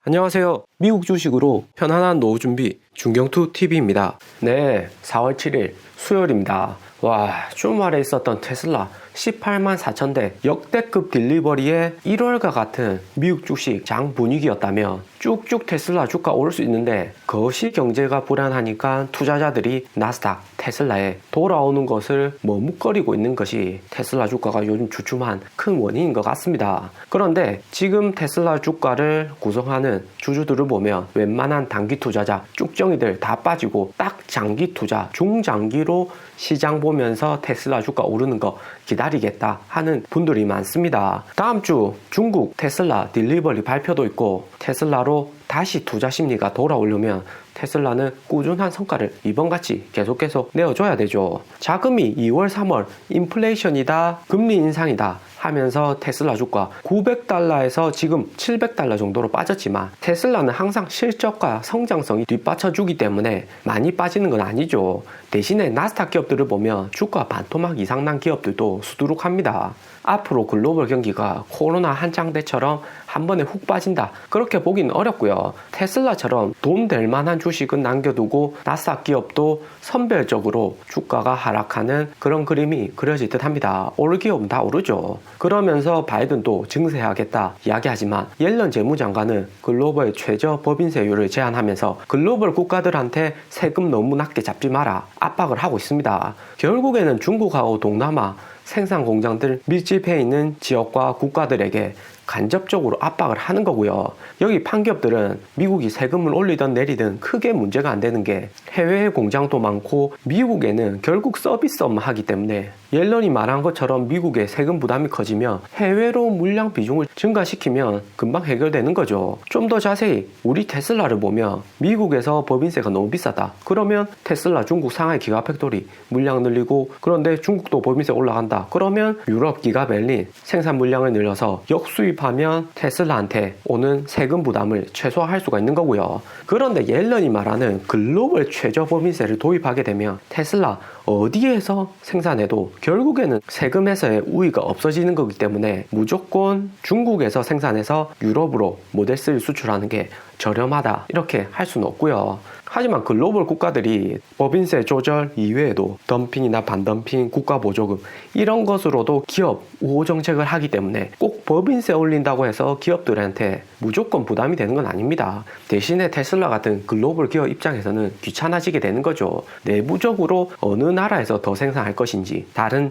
안녕하세요. 미국 주식으로 편안한 노후 준비 중경투 TV입니다. 네, 4월 7일 수요일입니다. 와, 주말에 있었던 테슬라 18만 4천대 역대급 딜리버리의 1월과 같은 미국 주식 장 분위기였다면 쭉쭉 테슬라 주가 오를 수 있는데 거시 경제가 불안하니까 투자자들이 나스닥 테슬라에 돌아오는 것을 머뭇거리고 있는 것이 테슬라 주가가 요즘 주춤한 큰 원인인 것 같습니다. 그런데 지금 테슬라 주가를 구성하는 주주들을 보면 웬만한 단기 투자자 쭉정이들 다 빠지고 딱 장기 투자 중장기로 시장 보면서 테슬라 주가 오르는 거 기다리겠다 하는 분들이 많습니다. 다음 주 중국 테슬라 딜리버리 발표도 있고 테슬라로 다시 투자 심리가 돌아오려면 테슬라는 꾸준한 성과를 이번같이 계속해서 내어줘야 되죠. 자금이 2월 3월 인플레이션이다 금리 인상이다 하면서 테슬라 주가 900달러에서 지금 700달러 정도로 빠졌지만 테슬라는 항상 실적과 성장성이 뒷받쳐주기 때문에 많이 빠지는 건 아니죠. 대신에 나스닥 기업들을 보면 주가 반토막 이상 난 기업들도 수두룩합니다. 앞으로 글로벌 경기가 코로나 한창 때처럼 한 번에 훅 빠진다 그렇게 보기는 어렵고요. 테슬라처럼 돈 될 만한 주식은 남겨두고 나스닥 기업도 선별적으로 주가가 하락하는 그런 그림이 그려질 듯 합니다. 오를 기업은 다 오르죠. 그러면서 바이든도 증세하겠다 이야기하지만 옐런 재무장관은 글로벌 최저 법인세율을 제한하면서 글로벌 국가들한테 세금 너무 낮게 잡지 마라 압박을 하고 있습니다. 결국에는 중국하고 동남아 생산 공장들 밀집해 있는 지역과 국가들에게 간접적으로 압박을 하는 거고요. 여기 판기업들은 미국이 세금을 올리든 내리든 크게 문제가 안 되는 게 해외에 공장도 많고 미국에는 결국 서비스업만 하기 때문에 옐런이 말한 것처럼 미국의 세금 부담이 커지면 해외로 물량 비중을 증가시키면 금방 해결되는 거죠. 좀 더 자세히 우리 테슬라를 보면 미국에서 법인세가 너무 비싸다. 그러면 테슬라 중국 상하이 기가팩토리 물량 늘리고 그런데 중국도 법인세 올라간다. 그러면 유럽 기가 벨린 생산 물량을 늘려서 역수입하면 테슬라한테 오는 세금 부담을 최소화할 수가 있는 거고요. 그런데 옐런이 말하는 글로벌 최저 법인세를 도입하게 되면 테슬라 어디에서 생산해도 결국에는 세금에서의 우위가 없어지는 거기 때문에 무조건 중국에서 생산해서 유럽으로 모델 3를 수출하는 게 저렴하다 이렇게 할 수는 없고요. 하지만 글로벌 국가들이 법인세 조절 이외에도 덤핑이나 반덤핑, 국가보조금 이런 것으로도 기업 우호 정책을 하기 때문에 꼭 법인세 올린다고 해서 기업들한테 무조건 부담이 되는 건 아닙니다. 대신에 테슬라 같은 글로벌 기업 입장에서는 귀찮아지게 되는 거죠. 내부적으로 어느 나라에서 더 생산할 것인지 다른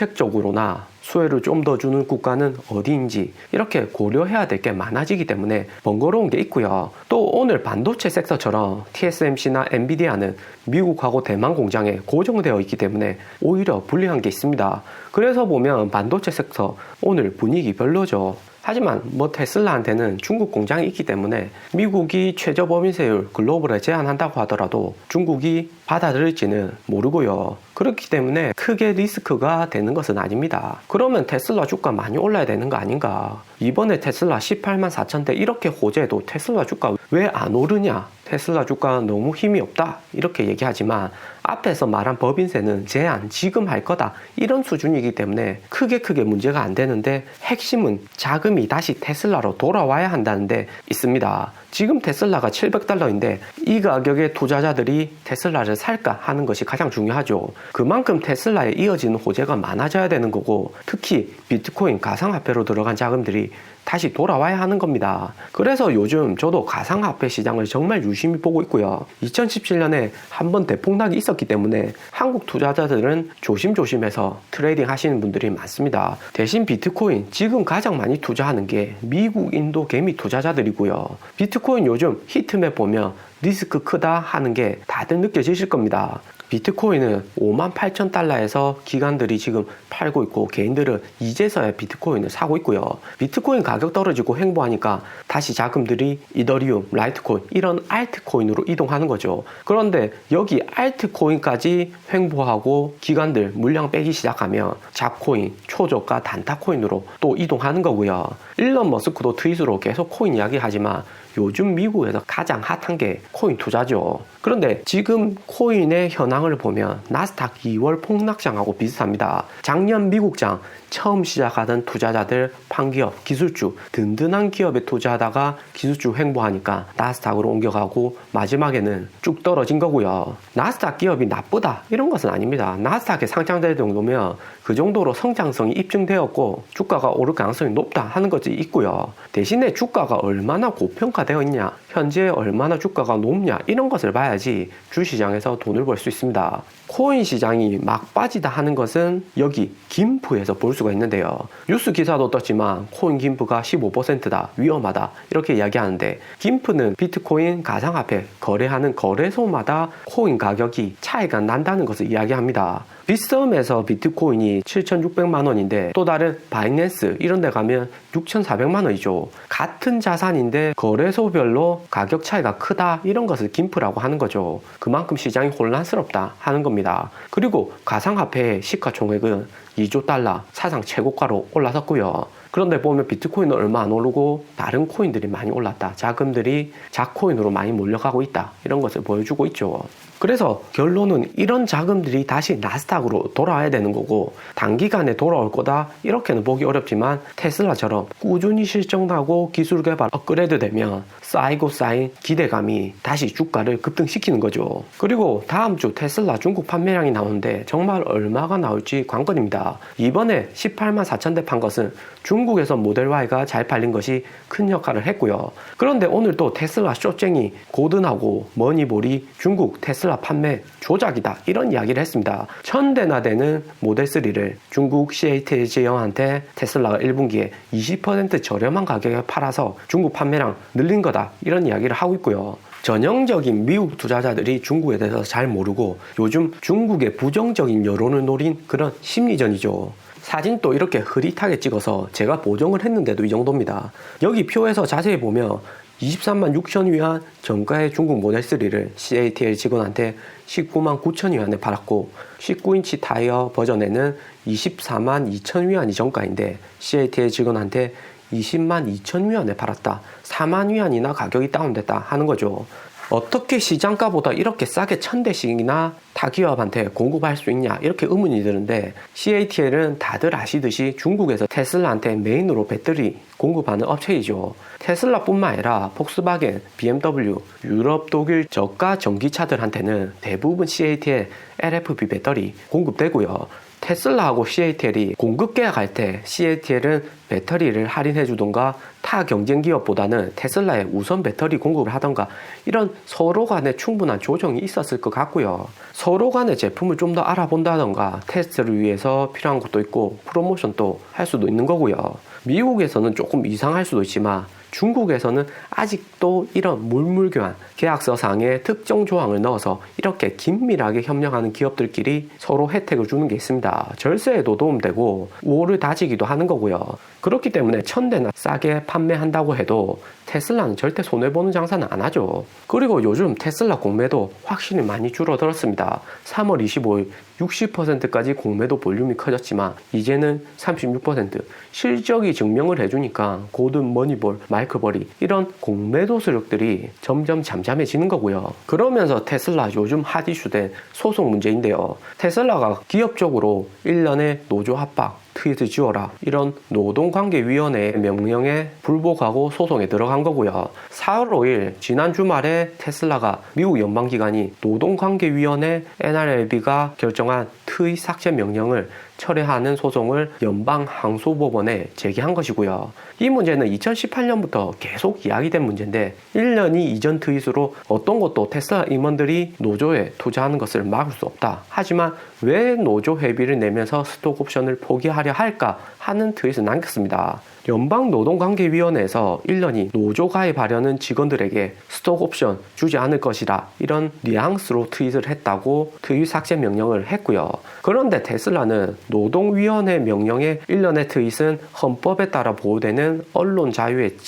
정책적으로나 수혜를 좀 더 주는 국가는 어디인지 이렇게 고려해야 될 게 많아지기 때문에 번거로운 게 있고요. 또 오늘 반도체 섹터처럼 TSMC나 엔비디아는 미국하고 대만 공장에 고정되어 있기 때문에 오히려 불리한 게 있습니다. 그래서 보면 반도체 섹터 오늘 분위기 별로죠. 하지만 테슬라한테는 중국 공장이 있기 때문에 미국이 최저 법인세율 글로벌에 제한한다고 하더라도 중국이 받아들일지는 모르고요. 그렇기 때문에 크게 리스크가 되는 것은 아닙니다. 그러면 테슬라 주가 많이 올라야 되는 거 아닌가? 이번에 테슬라 18만 4천대 이렇게 호재도 테슬라 주가 왜 안 오르냐? 테슬라 주가 너무 힘이 없다 이렇게 얘기하지만 앞에서 말한 법인세는 제한 지금 할 거다 이런 수준이기 때문에 크게 문제가 안 되는데 핵심은 자금이 다시 테슬라로 돌아와야 한다는 데 있습니다. 지금 테슬라가 700달러인데 이 가격에 투자자들이 테슬라를 살까 하는 것이 가장 중요하죠. 그만큼 테슬라에 이어지는 호재가 많아져야 되는 거고 특히 비트코인 가상화폐로 들어간 자금들이 다시 돌아와야 하는 겁니다. 그래서 요즘 저도 가상화폐 시장을 정말 유심히 보고 있고요. 2017년에 한번 대폭락이 있었기 때문에 한국 투자자들은 조심조심해서 트레이딩 하시는 분들이 많습니다. 대신 비트코인 지금 가장 많이 투자하는 게 미국, 인도 개미 투자자들이고요. 비트코인 요즘 히트맵 보면 리스크 크다 하는 게 다들 느껴지실 겁니다. 비트코인은 58,000달러에서 기관들이 지금 팔고 있고 개인들은 이제서야 비트코인을 사고 있고요. 비트코인 가격 떨어지고 횡보하니까 다시 자금들이 이더리움, 라이트코인 이런 알트코인으로 이동하는 거죠. 그런데 여기 알트코인까지 횡보하고 기관들 물량 빼기 시작하면 잡코인, 초저가 단타코인으로 또 이동하는 거고요. 일론 머스크도 트윗으로 계속 코인 이야기하지만 요즘 미국에서 가장 핫한 게 코인 투자죠. 그런데 지금 코인의 현황을 보면 나스닥 2월 폭락장하고 비슷합니다. 작년 미국장 처음 시작하던 투자자들, 판기업, 기술주, 든든한 기업에 투자하다가 기술주 횡보하니까 나스닥으로 옮겨가고 마지막에는 쭉 떨어진 거고요. 나스닥 기업이 나쁘다 이런 것은 아닙니다. 나스닥에 상장될 정도면 그 정도로 성장성이 입증되었고 주가가 오를 가능성이 높다 하는 것이 있고요. 대신에 주가가 얼마나 고평가되어 있냐, 현재 얼마나 주가가 높냐 이런 것을 봐야지 주시장에서 돈을 벌 수 있습니다. 코인 시장이 막 빠지다 하는 것은 여기 김프에서 볼 수가 있는데요. 뉴스 기사도 떴지만 코인 김프가 15%다, 위험하다 이렇게 이야기하는데, 김프는 비트코인 가상화폐 거래하는 거래소마다 코인 가격이 차이가 난다는 것을 이야기합니다. 빗썸에서 비트코인이 7,600만 원인데 또 다른 바이낸스 이런 데 가면 6,400만 원이죠. 같은 자산인데 거래소별로 가격 차이가 크다 이런 것을 김프라고 하는 거죠. 그만큼 시장이 혼란스럽다 하는 겁니다. 그리고 가상화폐의 시가총액은 2조 달러 사상 최고가로 올라섰고요. 그런데 보면 비트코인은 얼마 안 오르고 다른 코인들이 많이 올랐다. 자금들이 자코인으로 많이 몰려가고 있다. 이런 것을 보여주고 있죠. 그래서 결론은 이런 자금들이 다시 나스닥으로 돌아와야 되는 거고, 단기간에 돌아올 거다 이렇게는 보기 어렵지만 테슬라처럼 꾸준히 실적나고 기술 개발 업그레이드 되면 쌓이고 쌓인 기대감이 다시 주가를 급등시키는 거죠. 그리고 다음 주 테슬라 중국 판매량이 나오는데 정말 얼마가 나올지 관건입니다. 이번에 18만 4천 대 판 것은 중국에서 모델 Y가 잘 팔린 것이 큰 역할을 했고요. 그런데 오늘 또 테슬라 쇼쟁이 고든하고 머니볼이 중국 테슬라 판매 조작이다 이런 이야기를 했습니다. 1000대나 되는 모델 3를 중국 CATL한테 테슬라가 1분기에 20% 저렴한 가격에 팔아서 중국 판매량 늘린 거다 이런 이야기를 하고 있고요. 전형적인 미국 투자자들이 중국에 대해서 잘 모르고 요즘 중국의 부정적인 여론을 노린 그런 심리전이죠. 사진도 이렇게 흐릿하게 찍어서 제가 보정을 했는데도 이 정도입니다. 여기 표에서 자세히 보면 23만 6천 위안 정가의 중국 모델 3를 CATL 직원한테 19만 9천 위안에 팔았고, 19인치 타이어 버전에는 24만 2천 위안이 정가인데 CATL 직원한테 20만 2천 위안에 팔았다. 4만 위안이나 가격이 다운됐다 하는 거죠. 어떻게 시장가보다 이렇게 싸게 1000대씩이나 타 기업한테 공급할 수 있냐 이렇게 의문이 드는데, CATL은 다들 아시듯이 중국에서 테슬라한테 메인으로 배터리 공급하는 업체이죠. 테슬라뿐만 아니라 폭스바겐, BMW, 유럽, 독일 저가 전기차들한테는 대부분 CATL LFP 배터리 공급되고요. 테슬라하고 CATL이 공급 계약할 때 CATL은 배터리를 할인해 주던가 타 경쟁 기업보다는 테슬라에 우선 배터리 공급을 하던가, 이런 서로 간에 충분한 조정이 있었을 것 같고요. 서로 간의 제품을 좀 더 알아본다던가 테스트를 위해서 필요한 것도 있고 프로모션도 할 수도 있는 거고요. 미국에서는 조금 이상할 수도 있지만 중국에서는 아직도 이런 물물교환 계약서상에 특정 조항을 넣어서 이렇게 긴밀하게 협력하는 기업들끼리 서로 혜택을 주는 게 있습니다. 절세에도 도움되고 우호를 다지기도 하는 거고요. 그렇기 때문에 1000대나 싸게 판매한다고 해도 테슬라는 절대 손해보는 장사는 안 하죠. 그리고 요즘 테슬라 공매도 확실히 많이 줄어들었습니다. 3월 25일 60%까지 공매도 볼륨이 커졌지만 이제는 36%, 실적이 증명을 해주니까 고든, 머니볼, 마이클버리 이런 공매도 세력들이 점점 잠잠해지는 거고요. 그러면서 테슬라 요즘 핫 이슈된 소송 문제인데요. 테슬라가 기업적으로 1년에 노조 합박, 트윗을 지워라 이런 노동관계위원회의 명령에 불복하고 소송에 들어간 거고요. 4월 5일 지난 주말에 테슬라가 미국 연방기관이 노동관계위원회 NLRB가 결정한 트윗 삭제 명령을 철회하는 소송을 연방항소법원에 제기한 것이고요. 이 문제는 2018년부터 계속 이야기된 문제인데 1년이 이전 트윗으로 어떤 것도 테슬라 임원들이 노조에 투자하는 것을 막을 수 없다. 하지만 왜 노조 회비를 내면서 스톡 옵션을 포기하려 할까 하는 트윗을 남겼습니다. 연방노동관계위원회에서 1년이 노조 가입하려는 직원들에게 스톡 옵션 주지 않을 것이라 이런 뉘앙스로 트윗을 했다고 트윗 삭제 명령을 했고요. 그런데 테슬라는 노동위원회 명령의 1년의 트윗은 헌법에 따라 보호되는 언론 자유의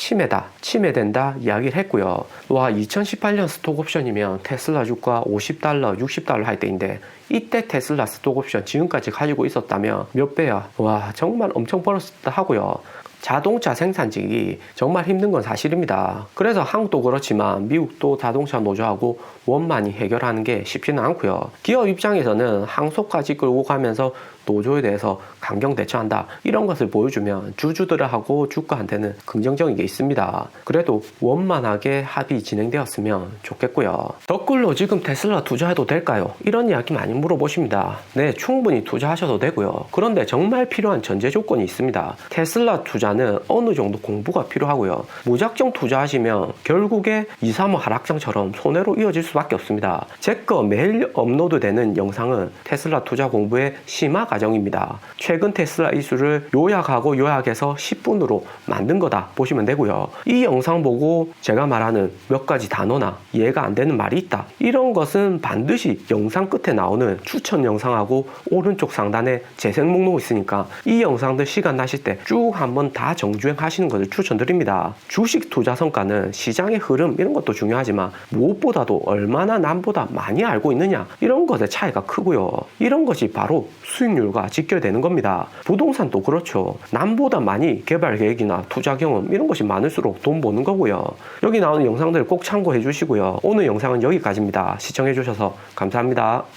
침해된다 이야기를 했고요. 와, 2018년 스톡 옵션이면 테슬라 주가 $50, $60 할 때인데 이때 테슬라 스톡 옵션 지금까지 가지고 있었다면 몇 배야? 와, 정말 엄청 벌었다 하고요. 자동차 생산직이 정말 힘든 건 사실입니다. 그래서 한국도 그렇지만 미국도 자동차 노조하고 원만히 해결하는 게 쉽지는 않고요. 기업 입장에서는 항소까지 끌고 가면서 노조에 대해서 강경 대처한다, 이런 것을 보여주면 주주들하고 주가한테는 긍정적인 게 있습니다. 그래도 원만하게 합의 진행되었으면 좋겠고요. 댓글로 지금 테슬라 투자해도 될까요? 이런 이야기 많이 물어보십니다. 네, 충분히 투자하셔도 되고요. 그런데 정말 필요한 전제 조건이 있습니다. 테슬라 투자는 어느 정도 공부가 필요하고요. 무작정 투자하시면 결국에 2, 3호 하락장처럼 손해로 이어질 수밖에 없습니다. 제 거 매일 업로드되는 영상은 테슬라 투자 공부의 심화 과정입니다. 최근 테슬라 이슈를 요약하고 요약해서 10분으로 만든 거다 보시면 되고요. 이 영상 보고 제가 말하는 몇 가지 단어나 이해가 안 되는 말이 있다, 이런 것은 반드시 영상 끝에 나오는 추천 영상하고 오른쪽 상단에 재생 목록 있으니까 이 영상들 시간 나실 때 쭉 한번 다 정주행 하시는 것을 추천드립니다. 주식 투자 성과는 시장의 흐름 이런 것도 중요하지만 무엇보다도 얼마나 남보다 많이 알고 있느냐, 이런 것의 차이가 크고요. 이런 것이 바로 수익률과 직결되는 겁니다. 부동산도 그렇죠. 남보다 많이 개발 계획이나 투자 경험 이런 것이 많을수록 돈 버는 거고요. 여기 나오는 영상들 꼭 참고해 주시고요. 오늘 영상은 여기까지입니다. 시청해 주셔서 감사합니다.